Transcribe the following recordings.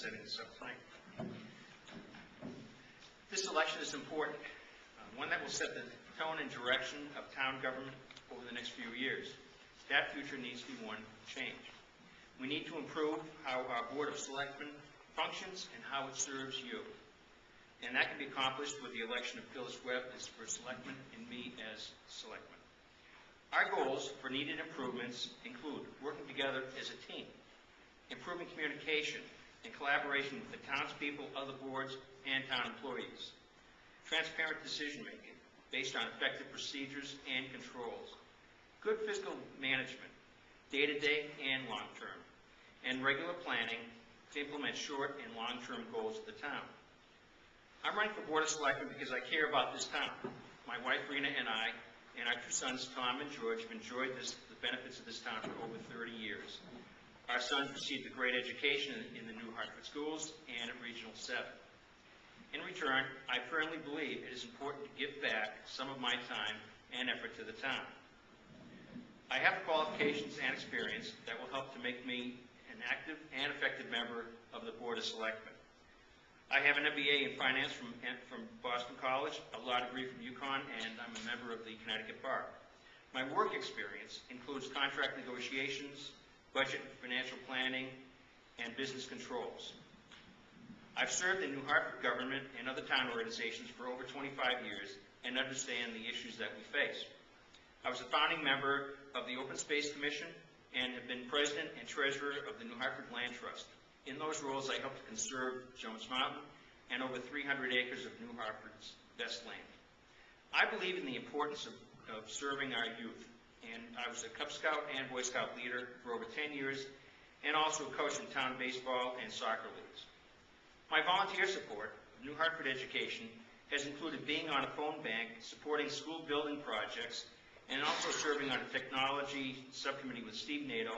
setting this up tonight. This election is important, one that will set the tone and direction of town government over the next few years. That future needs to be one of change. We need to improve how our Board of Selectmen functions and how it serves you. And that can be accomplished with the election of Phyllis Webb as first selectman and me as selectman. Our goals for needed improvements include working together as a team, improving communication and collaboration with the townspeople, other boards, and town employees, transparent decision-making based on effective procedures and controls, good fiscal management, day-to-day and long-term, and regular planning to implement short and long-term goals of the town. I'm running for Board of Selectmen because I care about this town. My wife Rena and I, and our two sons Tom and George, have enjoyed the benefits of this town for over 30 years. Our sons received a great education in the New Hartford schools and at Regional 7. In return, I firmly believe it is important to give back some of my time and effort to the town. I have the qualifications and experience that will help to make me an active and effective member of the Board of Selectmen. I have an MBA in finance from Boston College, a law degree from UConn, and I'm a member of the Connecticut Bar. My work experience includes contract negotiations, budget and financial planning, and business controls. I've served in New Hartford government and other town organizations for over 25 years and understand the issues that we face. I was a founding member of the Open Space Commission and have been president and treasurer of the New Hartford Land Trust. In those roles, I helped to conserve Jones Mountain and over 300 acres of New Hartford's best land. I believe in the importance of serving our youth, and I was a Cub Scout and Boy Scout leader for over 10 years, and also coached in town baseball and soccer leagues. My volunteer support of New Hartford education has included being on a phone bank, supporting school building projects, and also serving on a technology subcommittee with Steve Nato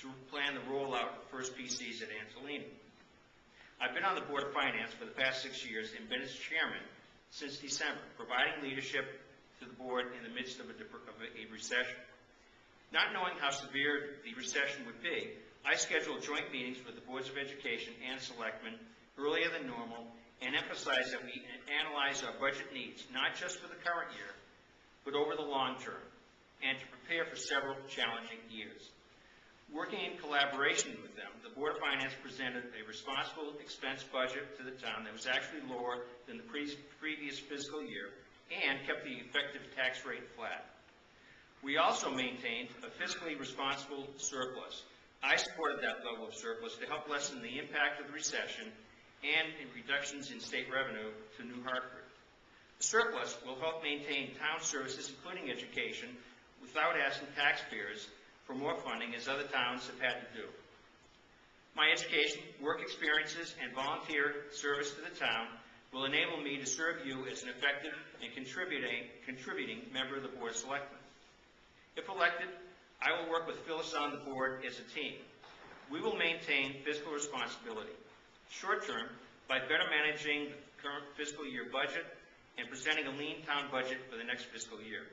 to plan the rollout of first PCs at Antolini. I've been on the Board of Finance for the past 6 years and been its chairman since December, providing leadership to the board in the midst of a recession. Not knowing how severe the recession would be, I scheduled joint meetings with the Boards of Education and Selectmen earlier than normal and emphasized that we analyze our budget needs, not just for the current year, but over the long term, and to prepare for several challenging years. Working in collaboration with them, the Board of Finance presented a responsible expense budget to the town that was actually lower than the previous fiscal year and kept the effective tax rate flat. We also maintained a fiscally responsible surplus. I supported that level of surplus to help lessen the impact of the recession and in reductions in state revenue to New Hartford. The surplus will help maintain town services, including education, without asking taxpayers for more funding as other towns have had to do. My education, work experiences, and volunteer service to the town will enable me to serve you as an effective and contributing member of the Board of Selectmen. If elected, I will work with Phyllis on the board as a team. We will maintain fiscal responsibility. Short term, by better managing the current fiscal year budget and presenting a lean town budget for the next fiscal year.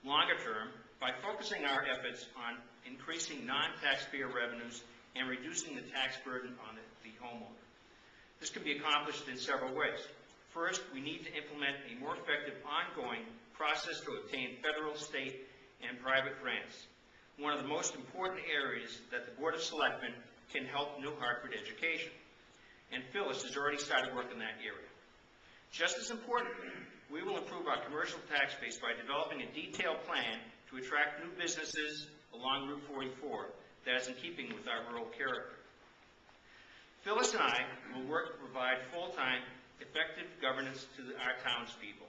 Longer term, by focusing our efforts on increasing non-taxpayer revenues and reducing the tax burden on the homeowner. This can be accomplished in several ways. First, we need to implement a more effective ongoing process to obtain federal, state, and private grants. One of the most important areas that the Board of Selectmen can help New Hartford education. And Phyllis has already started work in that area. Just as importantly, we will improve our commercial tax base by developing a detailed plan to attract new businesses along Route 44 that is in keeping with our rural character. Phyllis and I will work to provide full-time, effective governance to our townspeople,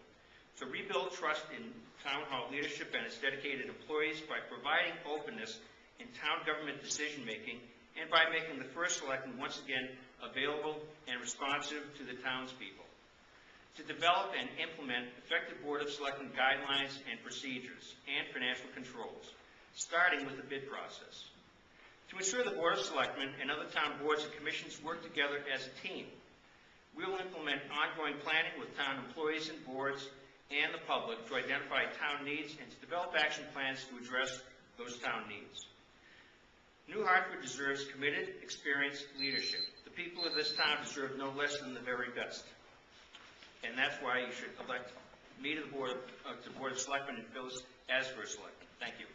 to rebuild trust in town hall leadership and its dedicated employees by providing openness in town government decision-making and by making the first selectman once again available and responsive to the townspeople. To develop and implement effective Board of Selectmen guidelines and procedures and financial controls, starting with the bid process. To ensure the Board of Selectmen and other town boards and commissions work together as a team, we will implement ongoing planning with town employees and boards and the public to identify town needs and to develop action plans to address those town needs. New Hartford deserves committed, experienced leadership. The The people of this town deserve no less than the very best. And that's why you should elect me to the Board of Selectmen and Phyllis as first selectman. Thank you.